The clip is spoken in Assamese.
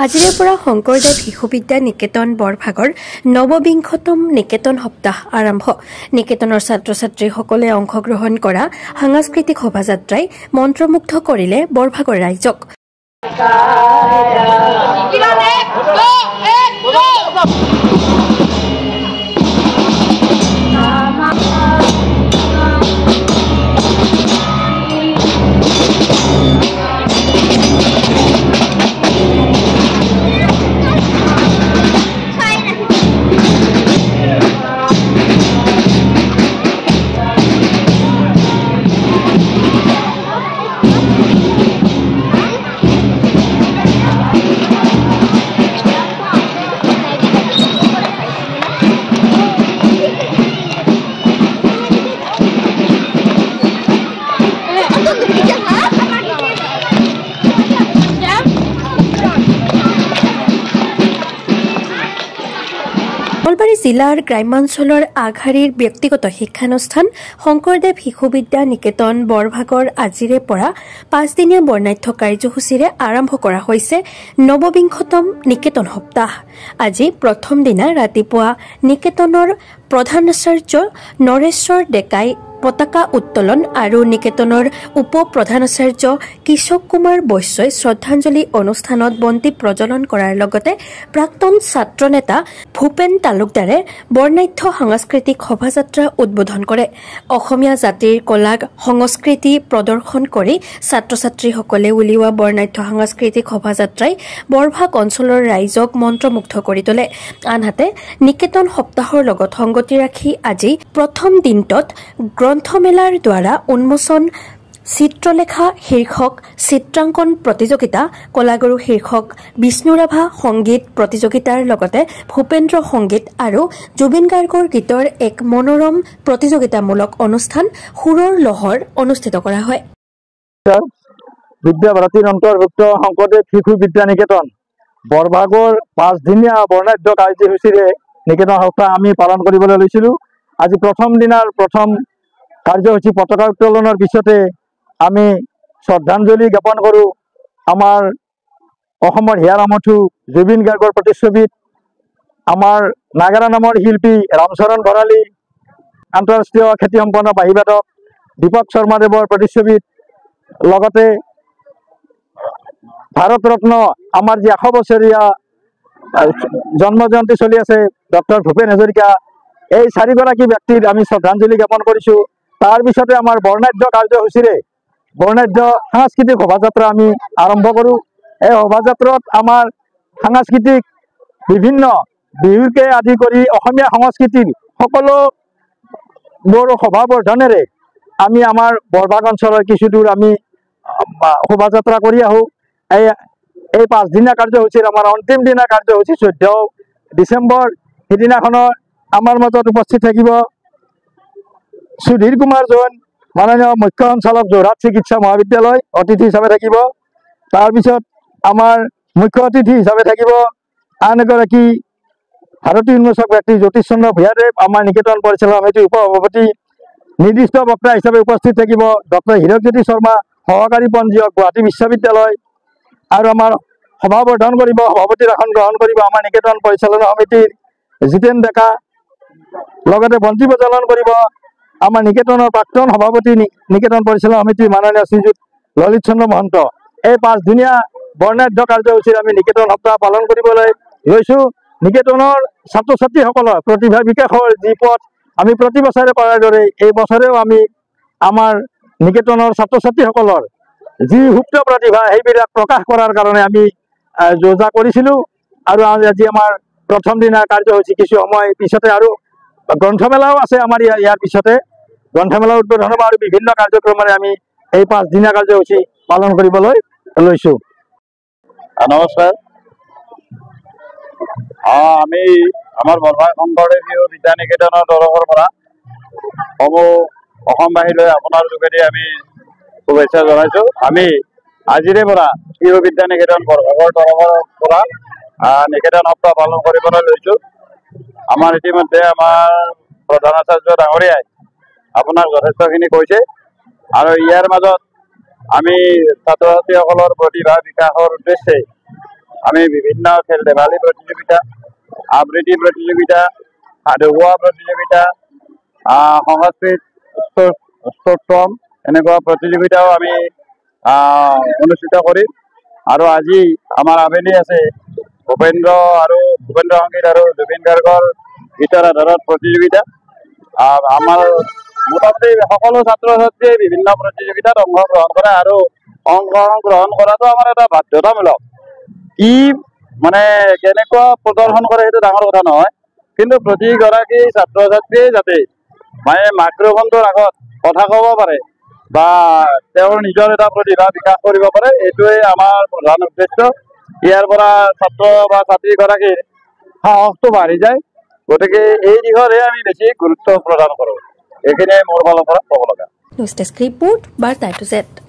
আজিৰে পৰা শংকৰদেৱ শিশু বিদ্যা নিকেতন বৰভাগৰ নৱবিংশতম নিকেতন সপ্তাহ আৰম্ভ। নিকেতনৰ ছাত্ৰ ছাত্ৰীসকলে অংশগ্ৰহণ কৰা সাংস্কৃতিক শোভাযাত্ৰাই মন্ত্ৰমুগ্ধ কৰিলে বৰভাগৰ ৰাইজক। নলবাৰী জিলাৰ গ্ৰাম্যাঞ্চলৰ আগশাৰীৰ ব্যক্তিগত শিক্ষানুষ্ঠান শংকৰদেৱ শিশু বিদ্যা নিকেতন বৰভাগৰ আজিৰে পৰা 5 দিনীয়া বৰ্ণাঢ্য কাৰ্যসূচীৰে আৰম্ভ কৰা হৈছে নৱবিংশতম নিকেতন সপ্তাহ। আজি প্ৰথম দিনা ৰাতিপুৱা নিকেতনৰ প্ৰধান আচাৰ্য নৰেশ্বৰ ডেকাই পতাকা উত্তোলন আৰু নিকেতনৰ উপ প্ৰধান আচাৰ্য কিশোক কুমাৰ বৈশ্যই শ্ৰদ্ধাঞ্জলি অনুষ্ঠানত বন্তি প্ৰজ্বলন কৰাৰ লগতে প্ৰাক্তন ছাত্ৰ নেতা ভূপেন তালুকদাৰে বৰ্ণাঢ্য সাংস্কৃতিক শোভাযাত্ৰা উদ্বোধন কৰে। অসমীয়া জাতিৰ কলাক সংস্কৃতি প্ৰদৰ্শন কৰি ছাত্ৰ ছাত্ৰীসকলে উলিওৱা বৰ্ণাঢ্য সাংস্কৃতিক শোভাযাত্ৰাই বৰভাগ অঞ্চলৰ ৰাইজক মন্ত্ৰমুগ্ধ কৰি তোলে। আনহাতে নিকেতন সপ্তাহৰ লগত সংগতি ৰাখি আজি প্ৰথম দিনটোত গ্ৰন্থমেলাৰ দ্বাৰা উন্মোচন চিত্ৰলেখা শীৰ্ষক চিত্ৰাংকন প্ৰতিযোগিতা, কলাগুৰু শীৰ্ষক বিষ্ণুৰাভা সংগীত প্ৰতিযোগিতাৰ লগতে ভূপেন্দ্ৰ সংগীত আৰু জুবিন গাৰ্গৰ গীতৰ এক মনোৰম প্ৰতিযোগিতামূলক অনুষ্ঠান সুৰৰ লহৰ অনুষ্ঠিত কৰা হয়। বিদ্যাভাৰতীৰ অন্তৰ্ভুক্ত শংকৰদেৱ শিশু বিদ্যা নিকেতন বৰভাগৰ 5 দিনীয়া বৰ্ণাঢ্য কাৰ্যসূচীৰে নিকেতন সপ্তাহ আমি পালন কৰিবলৈ লৈছিলোঁ। আজি প্ৰথম দিনাৰ প্ৰথম কাৰ্যসূচী পতাকা উত্তোলনৰ পিছতে আমি শ্ৰদ্ধাঞ্জলি জ্ঞাপন কৰোঁ আমাৰ অসমৰ হিয়াৰ আমঠু জুবিন গাৰ্গৰ প্ৰতিচ্ছবিত। আমাৰ নাগাৰা নামৰ শিল্পী ৰামচৰণ ভৰালী, আন্তঃৰাষ্ট্ৰীয় খ্যাতিসম্পন্ন বাঁহীবাদক দীপক শৰ্মাদেৱৰ প্ৰতিচ্ছবিত, লগতে ভাৰত ৰত্ন আমাৰ যি 100 বছৰীয়া জন্ম জয়ন্তী চলি আছে ডক্টৰ ভূপেন হাজৰিকা, এই 4গৰাকী ব্যক্তিৰ আমি শ্ৰদ্ধাঞ্জলি জ্ঞাপন কৰিছোঁ। তাৰ পিছতে আমাৰ বৰ্ণাঢ্য কাৰ্যসূচীৰে বৰ্ণাঢ্য সাংস্কৃতিক শোভাযাত্ৰা আমি আৰম্ভ কৰোঁ। এই শোভাযাত্ৰাত আমাৰ সাংস্কৃতিক বিভিন্ন বিহুকে আদি কৰি অসমীয়া সংস্কৃতিৰ সকলোবোৰ শোভাবৰ্ধনেৰে আমি আমাৰ বৰভাগ অঞ্চলৰ কিছু দূৰ আমি শোভাযাত্ৰা কৰি আহোঁ। এই 5 দিনীয়া কাৰ্যসূচীৰ আমাৰ অন্তিম দিনা কাৰ্যসূচী 14 ডিচেম্বৰ, সিদিনাখনৰ আমাৰ মাজত উপস্থিত থাকিব সুধীৰ কুমাৰ জৈন, মাননীয় মুখ্য সঞ্চালক যোৰহাট চিকিৎসা মহাবিদ্যালয়, অতিথি হিচাপে থাকিব। তাৰপিছত আমাৰ মুখ্য অতিথি হিচাপে থাকিব আন এগৰাকী ভাৰতীয় উন্মোচক ব্যক্তি জ্যোতিষ চন্দ্ৰ ভূঞাদেৱ, আমাৰ নিকেতন পৰিচালনা সমিতিৰ উপ সভাপতি। নিৰ্দিষ্ট বক্তা হিচাপে উপস্থিত থাকিব ডক্টৰ হীৰকজ্যোতি শৰ্মা, সহকাৰী পঞ্জীয়ক, গুৱাহাটী বিশ্ববিদ্যালয়। আৰু আমাৰ সভাবৰ্ধন কৰিব, সভাপতিৰ আসন গ্ৰহণ কৰিব আমাৰ নিকেতন পৰিচালনা সমিতিৰ জিতেন ডেকা। লগতে বন্তি প্ৰজ্বলন কৰিব আমাৰ নিকেতনৰ প্ৰাক্তন সভাপতি নিকেতন পৰিচালনা সমিতিৰ মাননীয় শ্ৰীযুত ললিত চন্দ্ৰ মহন্ত। এই 5 দিনীয়া বৰ্ণাঢ্য কাৰ্যসূচীৰ আমি নিকেতন সপ্তাহ পালন কৰিবলৈ লৈছোঁ। নিকেতনৰ ছাত্ৰ ছাত্ৰীসকলৰ প্ৰতিভা বিকাশৰ যি পথ আমি প্ৰতি বছৰে কৰাৰ দৰে এই বছৰেও আমি আমাৰ নিকেতনৰ ছাত্ৰ ছাত্ৰীসকলৰ যি সুপ্ত প্ৰতিভা সেইবিলাক প্ৰকাশ কৰাৰ কাৰণে আমি যোজনা কৰিছিলোঁ। আৰু আজি আমাৰ প্ৰথম দিনাৰ কাৰ্যসূচী কিছু সময় পিছতে আৰু গ্ৰন্থমেলাও আছে আমাৰ ইয়াৰ পিছতে। গ্ৰন্থমেলা উদ্বোধন আৰু বিভিন্ন কাৰ্যক্ৰমেৰে আমি এই 5 দিনীয়া কাৰ্যসূচী পালন কৰিবলৈ লৈছোঁ। নমস্কাৰ। আমি আমাৰ বৰভাগ শংকৰদেৱ শিশু বিদ্যা নিকেতনৰ তৰফৰ পৰা সমূহ অসমবাসীলৈ আপোনাৰ যোগেদি আমি শুভেচ্ছা জনাইছোঁ। আমি আজিৰে পৰা শিশু বিদ্যা নিকেতন বৰভাগৰ তৰফৰ পৰা নিকেতন সপ্তাহ পালন কৰিবলৈ লৈছোঁ। আমাৰ ইতিমধ্যে আমাৰ প্ৰধান আচাৰ্য ডাঙৰীয়াই আপোনাক যথেষ্টখিনি কৈছে আৰু ইয়াৰ মাজত আমি ছাত্ৰ ছাত্ৰীসকলৰ প্ৰতিভা বিকাশৰ উদ্দেশ্যে আমি বিভিন্ন খেল ধেমালি প্ৰতিযোগিতা, আবৃত্তি প্ৰতিযোগিতা, সাধুকোৱা প্ৰতিযোগিতা, সংস্কৃত স্তোত্ৰম এনেকুৱা প্ৰতিযোগিতাও আমি অনুষ্ঠিত কৰিম। আৰু আজি আমাৰ আবেলি আছে ভূপেন্দ্ৰ সংগীত আৰু জুবিন গাৰ্গৰ গীতৰ আধাৰত প্ৰতিযোগিতা। আমাৰ মোটামুটি সকলো ছাত্ৰ ছাত্ৰীয়ে বিভিন্ন প্ৰতিযোগিতাত অংশগ্ৰহণ কৰে আৰু অংশগ্ৰহণ কৰাটো আমাৰ এটা বাধ্যতামূলক। কি মানে কেনেকুৱা প্ৰদৰ্শন কৰে সেইটো ডাঙৰ কথা নহয়, কিন্তু প্ৰতিগৰাকী ছাত্ৰ ছাত্ৰীয়ে যাতে মানে মাইক্ৰফোনটোৰ আগত কথা ক'ব পাৰে বা তেওঁৰ নিজৰ এটা প্ৰতিভা বিকাশ কৰিব পাৰে, এইটোৱে আমাৰ প্ৰধান উদ্দেশ্য। ইয়াৰ পৰা ছাত্ৰ বা ছাত্ৰীগৰাকীৰ সাহসটো বাঢ়ি যায়। গতিকে এই দিশতহে আমি বেছি গুৰুত্ব প্ৰদান কৰোঁ। এইখিনিয়ে মোৰ ফালৰ পৰা ক'ব লগা। নিউজ ডেস্ক ৰিপোৰ্ট, বাৰ্তা টু জেড।